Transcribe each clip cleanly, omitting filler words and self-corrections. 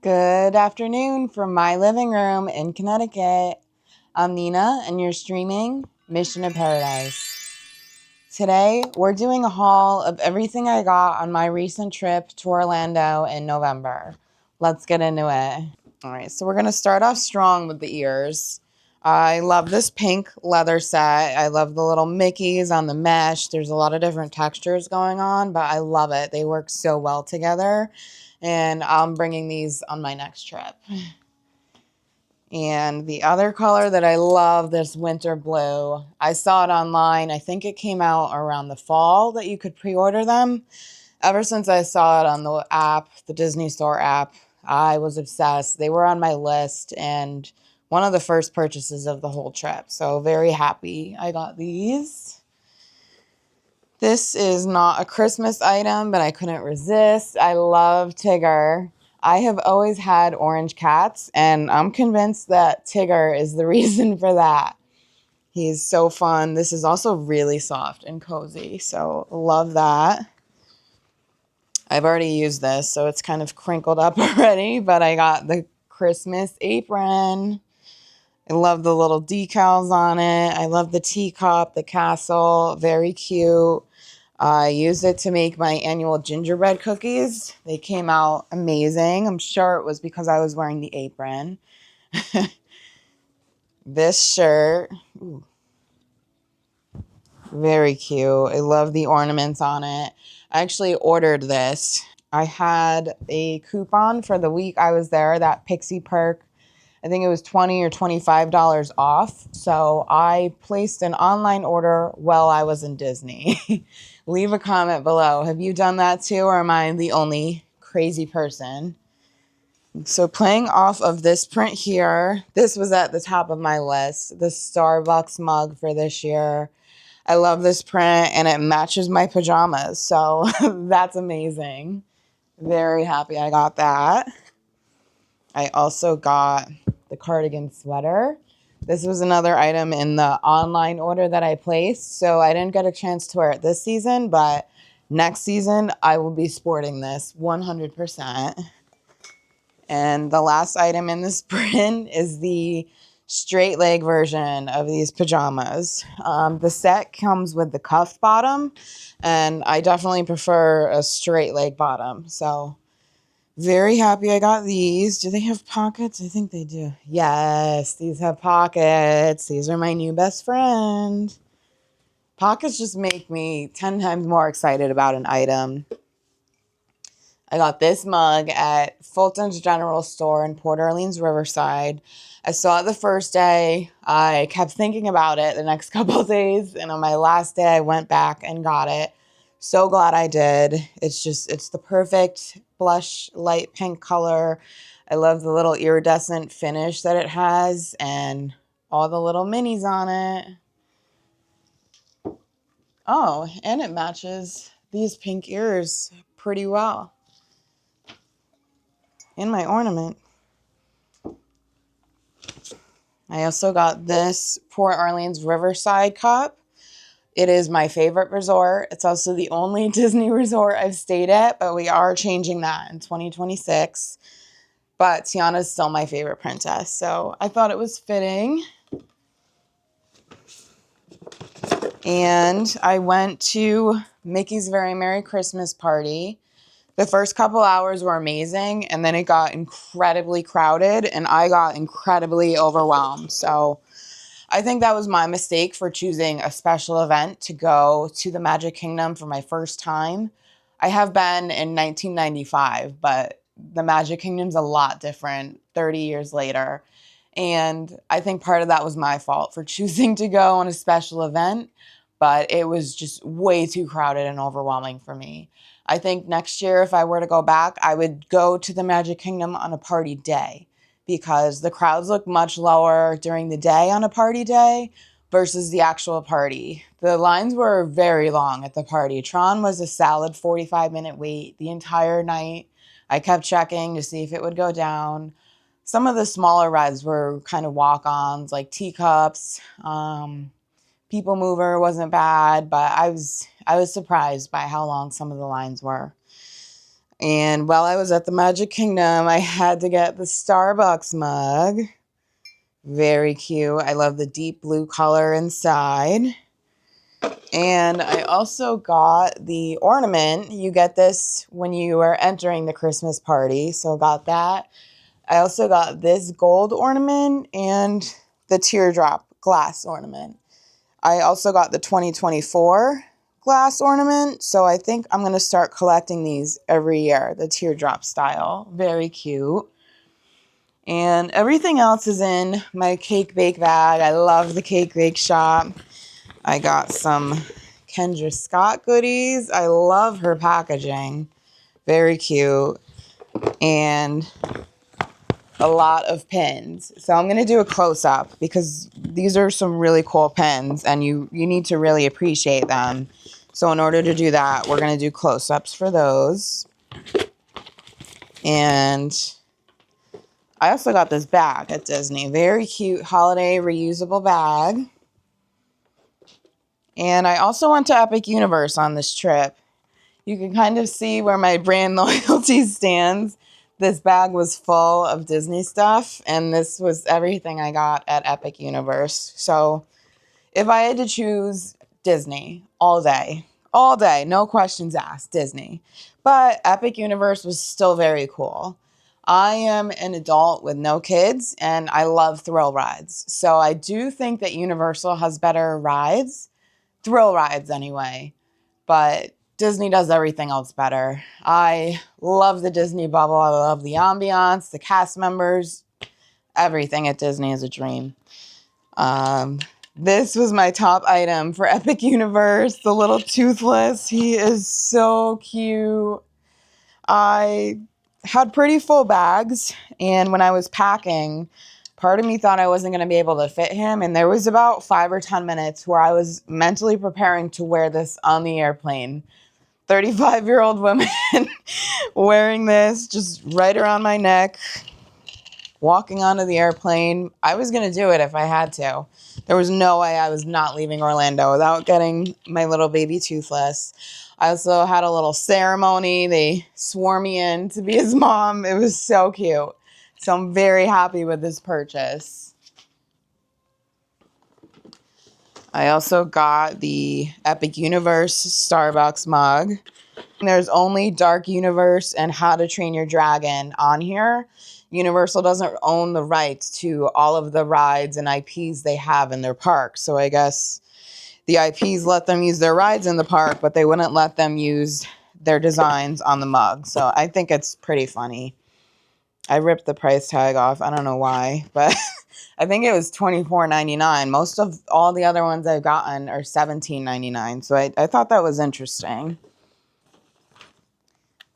Good afternoon from my living room in Connecticut. I'm Nina, and you're streaming Mission to Paradise. Today, we're doing a haul of everything I got on my recent trip to Orlando in November. Let's get into it. All right, so we're going to start off strong with the ears. I love this pink leather set. I love the little Mickeys on the mesh. There's a lot of different textures going on, but I love it. They work so well together, and I'm bringing these on my next trip. And the other color that I love, this winter blue. I saw it online. I think it came out around the fall that you could pre-order them. Ever since I saw it on the app, the Disney Store app, I was obsessed. They were on my list and one of the first purchases of the whole trip. So very happy I got these. This is not a Christmas item, but I couldn't resist. I love Tigger. I have always had orange cats, and I'm convinced that Tigger is the reason for that. He's so fun. This is also really soft and cozy, so love that. I've already used this, so it's kind of crinkled up already, but I got the Christmas apron. I love the little decals on it. I love the teacup, the castle, very cute. I used it to make my annual gingerbread cookies. They came out amazing. I'm sure it was because I was wearing the apron. This shirt, ooh, very cute. I love the ornaments on it. I actually ordered this. I had a coupon for the week I was there, that Pixie perk. I think it was $20 or $25 off. So I placed an online order while I was in Disney. Leave a comment below. Have you done that too, or am I the only crazy person? So playing off of this print here, this was at the top of my list, the Starbucks mug for this year. I love this print and it matches my pajamas. So that's amazing. Very happy I got that. I also got the cardigan sweater. This was another item in the online order that I placed, so I didn't get a chance to wear it this season, but next season I will be sporting this 100%. And the last item in this print is the straight leg version of these pajamas. The set comes with the cuffed bottom, and I definitely prefer a straight leg bottom, so very happy I got these. Do they have pockets? I think they do. Yes, these have pockets. These are my new best friend. Pockets just make me 10 times more excited about an item. I got this mug at Fulton's General Store in Port Orleans, Riverside. I saw it the first day. I kept thinking about it the next couple of days. And on my last day, I went back and got it. So glad I did. It's the perfect blush light pink color. I love the little iridescent finish that it has and all the little minis on it. Oh, and it matches these pink ears pretty well in my ornament. I also got this Port Orleans Riverside cup. It is my favorite resort. It's also the only Disney resort I've stayed at, but we are changing that in 2026. But Tiana's still my favorite princess, so I thought it was fitting. And I went to Mickey's Very Merry Christmas Party. The first couple hours were amazing, and then it got incredibly crowded, and I got incredibly overwhelmed. So I think that was my mistake for choosing a special event to go to the Magic Kingdom for my first time. I have been in 1995, but the Magic Kingdom's a lot different 30 years later. And I think part of that was my fault for choosing to go on a special event, but it was just way too crowded and overwhelming for me. I think next year, if I were to go back, I would go to the Magic Kingdom on a party day because the crowds look much lower during the day on a party day versus the actual party. The lines were very long at the party. Tron was a solid 45-minute wait the entire night. I kept checking to see if it would go down. Some of the smaller rides were kind of walk-ons, like teacups. People Mover wasn't bad, but I was surprised by how long some of the lines were. And while I was at the Magic Kingdom, I had to get the Starbucks mug. Very cute. I love the deep blue color inside. And I also got the ornament. You get this when you are entering the Christmas party. So got that. I also got this gold ornament and the teardrop glass ornament. I also got the 2024 glass ornament. So I think I'm going to start collecting these every year, the teardrop style. Very cute. And everything else is in my cake bake bag. I love the cake bake shop. I got some Kendra Scott goodies. I love her packaging. Very cute. And a lot of pins. So I'm going to do a close-up because these are some really cool pins and you need to really appreciate them. So in order to do that, we're going to do close-ups for those. And I also got this bag at Disney. Very cute holiday reusable bag. And I also went to epicuniverse on this trip. You can kind of see where my brand loyalty stands. This bag was full of Disney stuff, and this was everything I got at epicuniverse. So if I had to choose, Disney all day, no questions asked, Disney. But epicuniverse was still very cool. I am an adult with no kids, and I love thrill rides. So I do think that Universal has better rides, thrill rides anyway. But Disney does everything else better. I love the Disney bubble. I love the ambiance, the cast members. Everything at Disney is a dream. This was my top item for epicuniverse. The little toothless. He is so cute. I had pretty full bags, and when I was packing, part of me thought I wasn't going to be able to fit him, and there was about 5 or 10 minutes where I was mentally preparing to wear this on the airplane. 35-year-old woman wearing this just right around my neck, walking onto the airplane. I was going to do it if I had to. There was no way I was not leaving Orlando without getting my little baby toothless. I also had a little ceremony. They swore me in to be his mom. It was so cute. So I'm very happy with this purchase. I also got the epicuniverse Starbucks mug. There's only Dark Universe and How to Train Your Dragon on here. Universal doesn't own the rights to all of the rides and IPs they have in their park. So I guess the IPs let them use their rides in the park, but they wouldn't let them use their designs on the mug. So I think it's pretty funny. I ripped the price tag off. I don't know why, but I think it was $24.99. Most of all the other ones I've gotten are $17.99. So I thought that was interesting.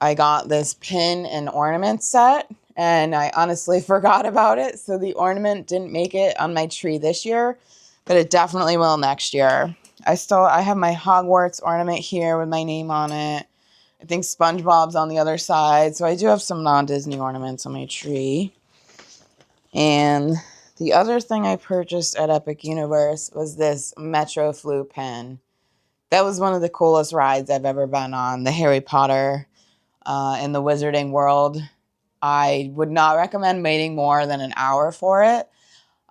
I got this pin and ornament set, and I honestly forgot about it. So the ornament didn't make it on my tree this year, but it definitely will next year. I have my Hogwarts ornament here with my name on it. I think SpongeBob's on the other side. So I do have some non-Disney ornaments on my tree. And the other thing I purchased at epicuniverse was this Metro Flu pin. That was one of the coolest rides I've ever been on, the Harry Potter in the Wizarding World. I would not recommend waiting more than an hour for it.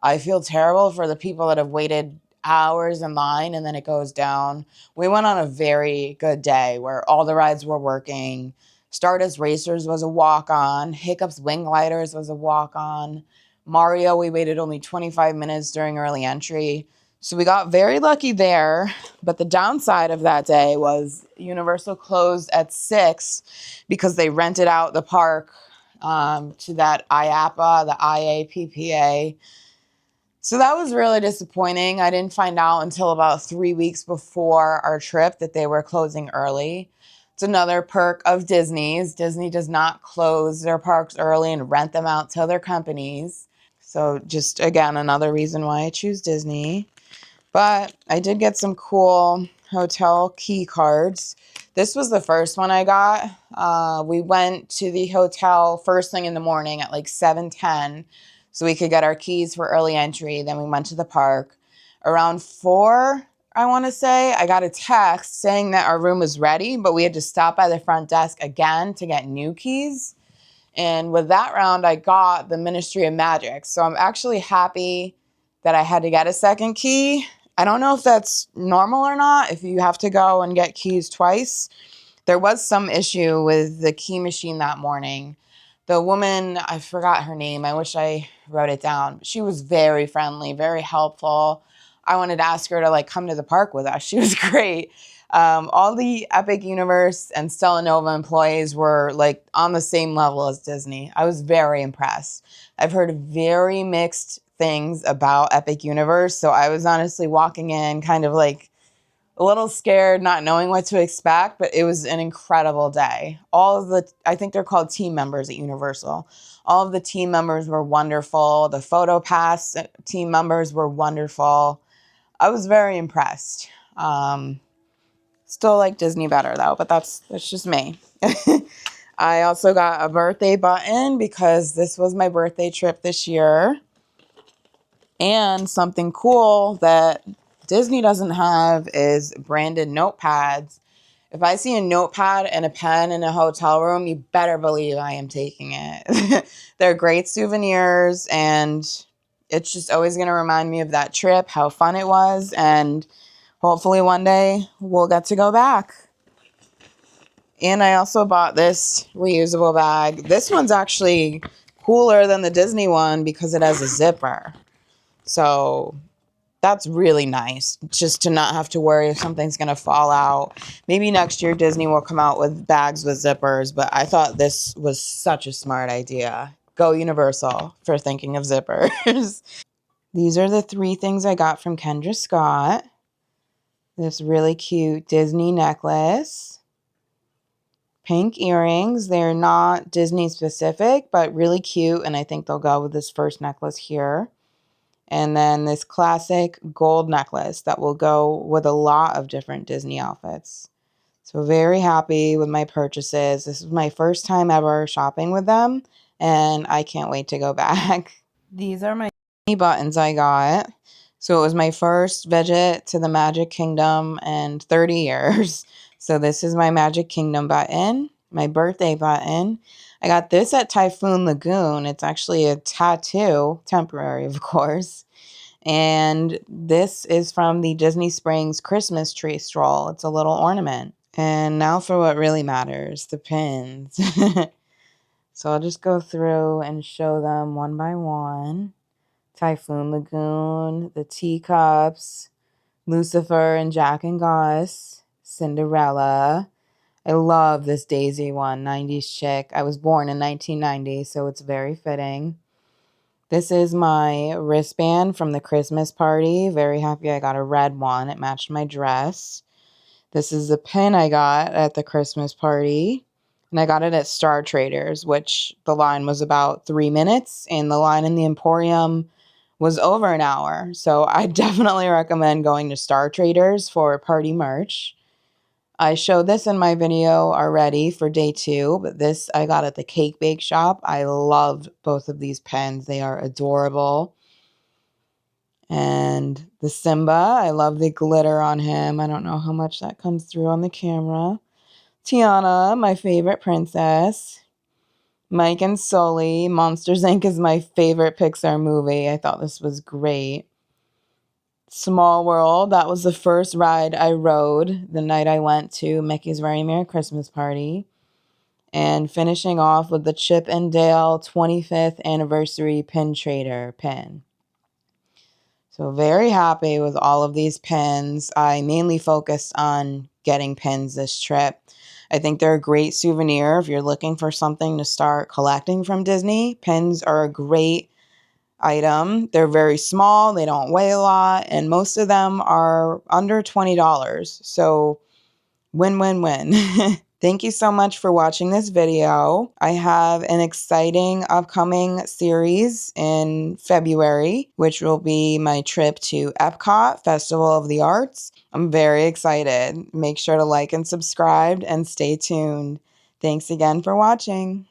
I feel terrible for the people that have waited hours in line and then it goes down. We went on a very good day where all the rides were working. Stardust Racers was a walk-on. Hiccup's Wing Gliders was a walk-on. Mario, we waited only 25 minutes during early entry. So we got very lucky there. But the downside of that day was Universal closed at 6 because they rented out the park to that IAPA, the IAPPA. So that was really disappointing. I didn't find out until about 3 weeks before our trip that they were closing early. It's another perk of Disney's. Disney does not close their parks early and rent them out to other companies. So just, again, another reason why I choose Disney. But I did get some cool hotel key cards. This was the first one I got. We went to the hotel first thing in the morning at like 7:10 so we could get our keys for early entry. Then we went to the park. Around 4, I want to say. I got a text saying that our room was ready, but we had to stop by the front desk again to get new keys. And with that round, I got the Ministry of Magic. So I'm actually happy that I had to get a second key. I don't know if that's normal or not, if you have to go and get keys twice. There was some issue with the key machine that morning. The woman, I forgot her name. I wish I wrote it down. She was very friendly, very helpful. I wanted to ask her to like come to the park with us. She was great. All the Epic Universe and Stella Nova employees were like on the same level as Disney. I was very impressed. I've heard very mixed things about Epic Universe. So I was honestly walking in kind of like a little scared, not knowing what to expect, but it was an incredible day. I think they're called team members at Universal. All of the team members were wonderful. The Photo Pass team members were wonderful. I was very impressed. Still like Disney better though, but that's just me. I also got a birthday button because this was my birthday trip this year. And something cool that Disney doesn't have is branded notepads. If I see a notepad and a pen in a hotel room, you better believe I am taking it. They're great souvenirs, and it's just always going to remind me of that trip, how fun it was, and hopefully one day we'll get to go back. And I also bought this reusable bag. This one's actually cooler than the Disney one because it has a zipper. So that's really nice, just to not have to worry if something's going to fall out. Maybe next year Disney will come out with bags with zippers, but I thought this was such a smart idea. Go Universal for thinking of zippers. These are the 3 things I got from Kendra Scott. This really cute Disney necklace. Pink earrings. They're not Disney specific, but really cute, and I think they'll go with this first necklace here. And then this classic gold necklace that will go with a lot of different Disney outfits. So very happy with my purchases. This is my first time ever shopping with them, and I can't wait to go back. These are my buttons I got. So it was my first visit to the Magic Kingdom in 30 years. So this is my Magic Kingdom button, my birthday button. I got this at Typhoon Lagoon. It's actually a tattoo, temporary, of course. And this is from the Disney Springs Christmas tree stroll. It's a little ornament. And now for what really matters, the pins. So I'll just go through and show them one by one. Typhoon Lagoon, the teacups, Lucifer and Jack and Gus, Cinderella. I love this Daisy one, 90s chick. I was born in 1990, so it's very fitting. This is my wristband from the Christmas party. Very happy I got a red one. It matched my dress. This is the pin I got at the Christmas party. And I got it at Star Traders, which the line was about 3 minutes, and the line in the Emporium was over an hour. So I definitely recommend going to Star Traders for party merch. I showed this in my video already for day 2, but this I got at the Cake Bake Shop. I loved both of these pens. They are adorable. And the Simba, I love the glitter on him. I don't know how much that comes through on the camera. Tiana, my favorite princess. Mike and Sully. Monsters, Inc. is my favorite Pixar movie. I thought this was great. Small World, that was the first ride I rode the night I went to Mickey's Very Merry Christmas Party. And finishing off with the Chip and Dale 25th Anniversary Pin Trader pin. So very happy with all of these pins. I mainly focused on getting pins this trip. I think they're a great souvenir if you're looking for something to start collecting from Disney. Pins are a great item. They're very small, they don't weigh a lot, and most of them are under $20. So win-win-win. Thank you so much for watching this video. I have an exciting upcoming series in February, which will be my trip to Epcot, Festival of the Arts. I'm very excited. Make sure to like and subscribe and stay tuned. Thanks again for watching.